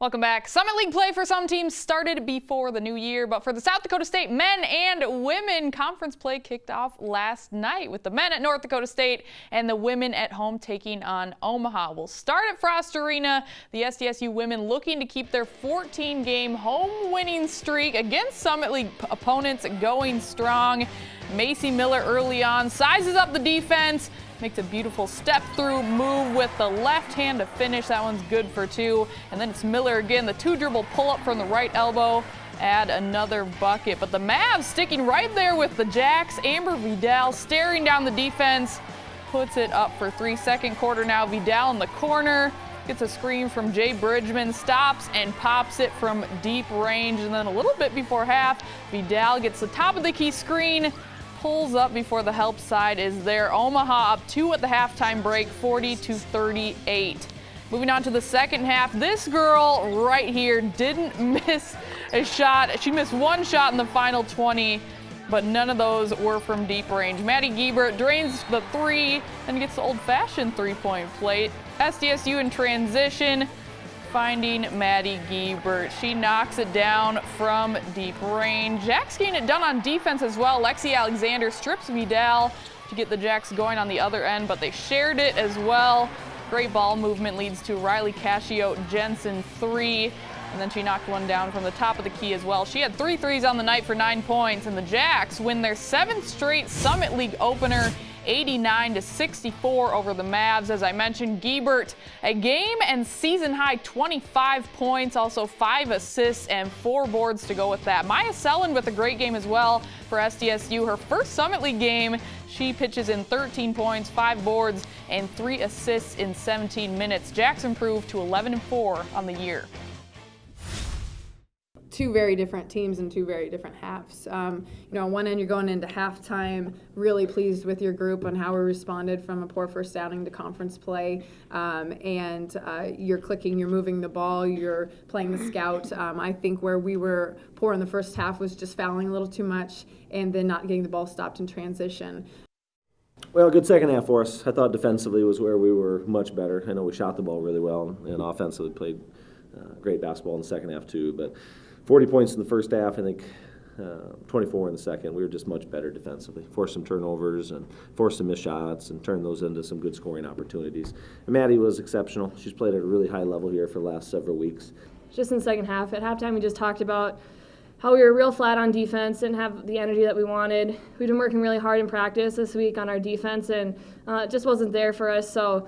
Welcome back. Summit League play for some teams started before the new year, but for the South Dakota State men and women, conference play kicked off last night with the men at North Dakota State and the women at home taking on Omaha. We'll start at Frost Arena. The SDSU women looking to keep their 14-game home winning streak against Summit League opponents going strong. Macy Miller early on sizes up the defense, makes a beautiful step-through move with the left hand to finish. That one's good for two. And then it's Miller again, the two-dribble pull-up from the right elbow. Add another bucket. But the Mavs sticking right there with the Jacks. Amber Vidal staring down the defense, puts it up for three. Second quarter now, Vidal in the corner. Gets a screen from Jay Bridgman, stops and pops it from deep range. And then a little bit before half, Vidal gets the top of the key screen, pulls up before the help side is there. Omaha up 2 at the halftime break, 40-38. Moving on to the second half, this girl right here didn't miss a shot. She missed one shot in the final 20, but none of those were from deep range. Maddie Giebert drains the three and gets the old-fashioned three-point plate. SDSU in transition, finding Maddie Giebert. She knocks it down from deep range. Jacks getting it done on defense as well. Lexi Alexander strips Vidal to get the Jacks going on the other end, but they shared it as well. Great ball movement leads to Riley Cascio Jensen three, and then she knocked one down from the top of the key as well. She had 3 threes on the night for 9 points, and the Jacks win their 7th straight Summit League opener, 89-64 over the Mavs. As I mentioned, Giebert, a game and season high 25 points, also 5 assists and 4 boards to go with that. Maya Selland with a great game as well for SDSU. Her first Summit League game, she pitches in 13 points, 5 boards, and 3 assists in 17 minutes. Jacks improved to 11-4 on the year. Two very different teams and two very different halves. On one end, you're going into halftime really pleased with your group on how we responded from a poor first outing to conference play, and you're clicking, you're moving the ball, you're playing the scout. I think where we were poor in the first half was just fouling a little too much and then not getting the ball stopped in transition. Well, good second half for us. I thought defensively was where we were much better. I know we shot the ball really well and offensively played great basketball in the second half too, but 40 points in the first half, I think 24 in the second. We were just much better defensively. Forced some turnovers and forced some missed shots and turned those into some good scoring opportunities. And Maddie was exceptional. She's played at a really high level here for the last several weeks. Just in the second half, at halftime we just talked about how we were real flat on defense, didn't have the energy that we wanted. We've been working really hard in practice this week on our defense, and it just wasn't there for us. So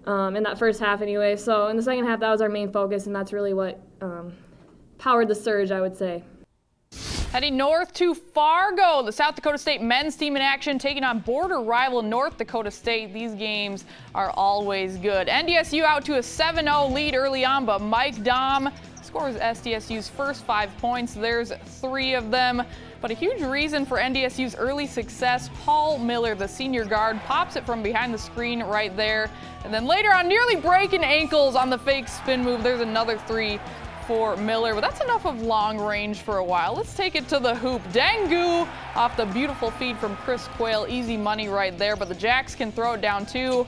in that first half anyway. So in the second half, that was our main focus, and that's really what powered the surge, I would say. Heading north to Fargo, the South Dakota State men's team in action taking on border rival North Dakota State. These games are always good. NDSU out to a 7-0 lead early on, but Mike Dom scores SDSU's first 5 points. There's 3 of them. But a huge reason for NDSU's early success, Paul Miller, the senior guard, pops it from behind the screen right there. And then later on, nearly breaking ankles on the fake spin move. There's another 3 for Miller, but that's enough of long range for a while. Let's take it to the hoop. Dangu off the beautiful feed from Chris Quayle. Easy money right there, but the Jacks can throw it down too.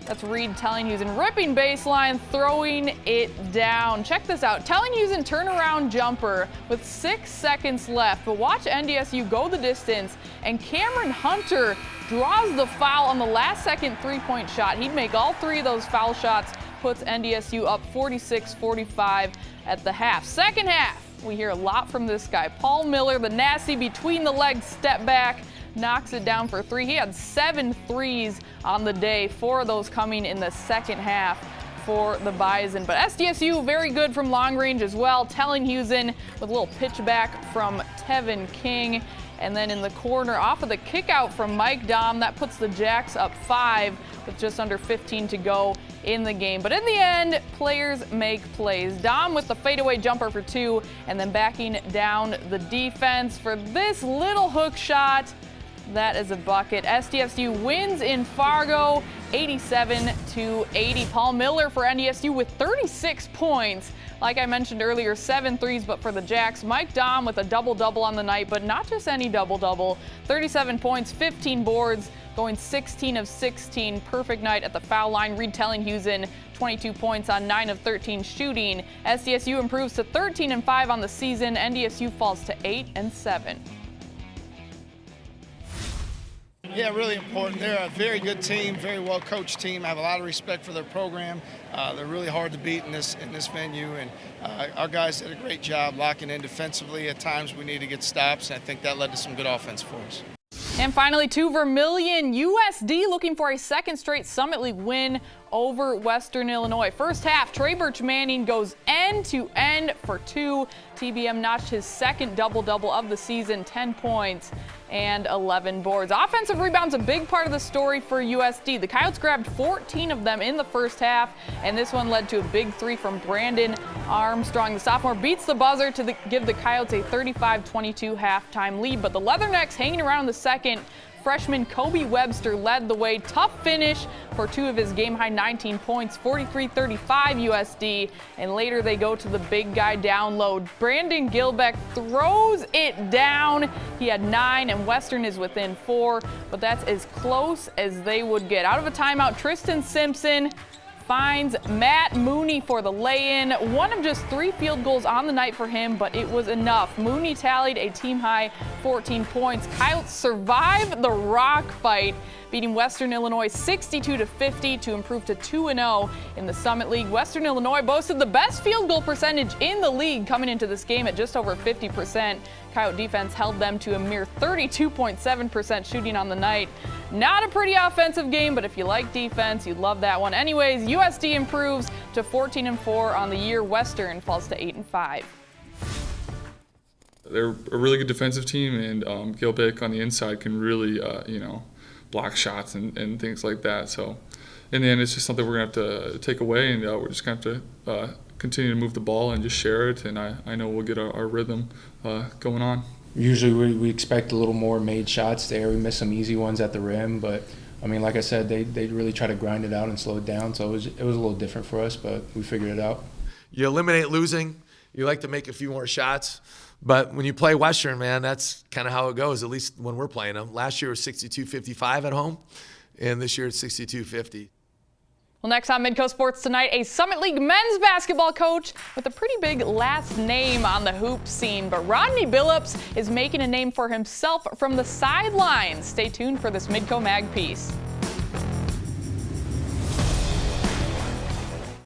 That's Reed Tellinghusen ripping baseline, throwing it down. Check this out. Tellinghusen turnaround jumper with 6 seconds left, but watch NDSU go the distance, and Cameron Hunter draws the foul on the last second three-point shot. He'd make all 3 of those foul shots, puts NDSU up 46-45 at the half. Second half, we hear a lot from this guy. Paul Miller, the nasty between the legs step back, knocks it down for 3. He had 7 threes on the day, 4 of those coming in the second half for the Bison. But SDSU very good from long range as well. Tellinghusen with a little pitch back from Tevin King. And then in the corner, off of the kick out from Mike Dom, that puts the Jacks up 5 with just under 15 to go in the game. But in the end, players make plays. Dom with the fadeaway jumper for 2, and then backing down the defense for this little hook shot. That is a bucket. SDSU wins in Fargo, 87-80. Paul Miller for NDSU with 36 points. Like I mentioned earlier, 7 threes, but for the Jacks. Mike Dahm with a double-double on the night, but not just any double-double. 37 points, 15 boards, going 16 of 16. Perfect night at the foul line. Reed Tellinghusen, 22 points on 9 of 13 shooting. SDSU improves to 13-5 on the season. NDSU falls to 8-7. Yeah, really important. They're a very good team, very well-coached team. I have a lot of respect for their program. They're really hard to beat in this venue, and our guys did a great job locking in defensively. At times we need to get stops, and I think that led to some good offense for us. And finally, to Vermilion, USD looking for a second straight Summit League win over Western Illinois. First half, Trey Birch-Manning goes end-to-end for 2. TBM notched his second double-double of the season, 10 points and 11 boards. Offensive rebounds a big part of the story for USD. The Coyotes grabbed 14 of them in the first half, and this one led to a big 3 from Brandon Armstrong. The sophomore beats the buzzer to give the Coyotes a 35-22 halftime lead, but the Leathernecks hanging around in the second. Freshman Kobe Webster led the way. Tough finish for 2 of his game-high 19 points, 43-35 USD. And later they go to the big guy download. Brandon Gilbeck throws it down. He had 9, and Western is within 4, but that's as close as they would get. Out of a timeout, Tristan Simpson finds Matt Mooney for the lay-in. One of just 3 field goals on the night for him, but it was enough. Mooney tallied a team-high 14 points. Coyotes survive the rock fight, beating Western Illinois 62-50 to improve to 2-0 in the Summit League. Western Illinois boasted the best field goal percentage in the league coming into this game at just over 50%. Coyote defense held them to a mere 32.7% shooting on the night. Not a pretty offensive game, but if you like defense, you'd love that one. Anyways, USD improves to 14-4 on the year. Western falls to 8-5. They're a really good defensive team, and Gilbeck on the inside can really, block shots and things like that. So in the end, it's just something we're going to have to take away, and we're just going to have to continue to move the ball and just share it, and I know we'll get our rhythm going on. Usually we expect a little more made shots there. We miss some easy ones at the rim, but I mean, like I said, they really try to grind it out and slow it down, so it was a little different for us, but we figured it out. You eliminate losing. You like to make a few more shots. But when you play Western, man, that's kind of how it goes, at least when we're playing them. Last year was 62-55 at home, and this year it's 62-50. Well, next on Midco Sports tonight, a Summit League men's basketball coach with a pretty big last name on the hoop scene. But Rodney Billups is making a name for himself from the sidelines. Stay tuned for this Midco Mag piece.